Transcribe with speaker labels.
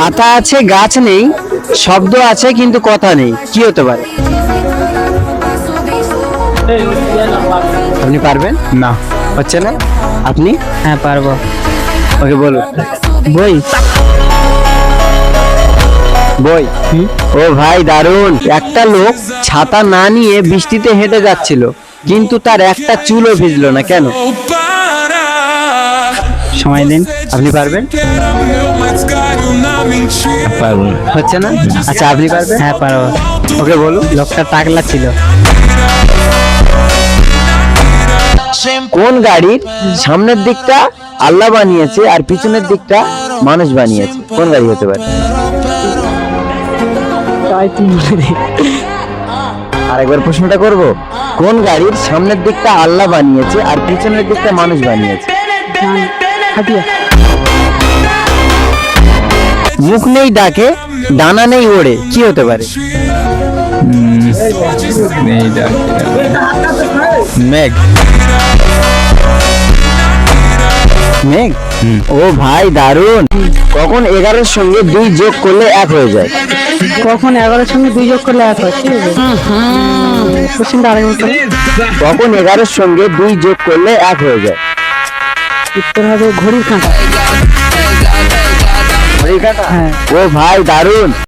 Speaker 1: পাতা আছে গাছ নেই, শব্দ আছে কিন্তু কথা নেই, কি হতে পারে? আপনি পারবেন?
Speaker 2: না।
Speaker 1: হচ্ছে না? আপনি?
Speaker 3: হ্যাঁ পারবো।
Speaker 1: ওকে বলুন।
Speaker 3: বই।
Speaker 1: বই। ও ভাই দারুণ। একটা লোক ছাতা না নিয়ে বৃষ্টিতে হেঁটে যাচ্ছিল, কিন্তু তার একটা চুলও ভিজলো না, কেন?
Speaker 3: সময় দিন।
Speaker 1: আপনি পারবেন?
Speaker 2: পারবো না।
Speaker 1: হচ্ছে না? আচ্ছা আপনি পারবেন?
Speaker 3: হ্যাঁ পারবো।
Speaker 1: ওকে বলুন।
Speaker 3: লোকটা টাকলা ছিল।
Speaker 1: কোন গাড়ির সামনের দিকটা আল্লাহ বানিয়েছে আর পিছনের দিকটা মানুষ বানিয়েছে? কোন গাড়ি হতে পারে? আরেকবার প্রশ্নটা করব। কোন গাড়ির সামনের দিকটা আল্লাহ বানিয়েছে আর পিছনের দিকটা মানুষ বানিয়েছে? মুখ নেই ডাকে, ডানা নেই ওড়ে, কি হতে পারে?
Speaker 2: মেঘ।
Speaker 1: মেঘ। ও ভাই দারুণ। কখন 11-এর সঙ্গে 2 যোগ করলে 1 হয়ে যায়?
Speaker 3: কখন 11-এর সঙ্গে 2 যোগ করলে 1 হয়? ঠিক আছে, কোশ্চেনটা আরেকবার করো।
Speaker 1: কখন 11-এর সঙ্গে 2 যোগ করলে 1 হয়ে যায়?
Speaker 3: উত্তর হবে ঘড়ির কাঁটা।
Speaker 1: ঘড়ির কাঁটা?
Speaker 3: হ্যাঁ।
Speaker 1: ও ভাই দারুণ।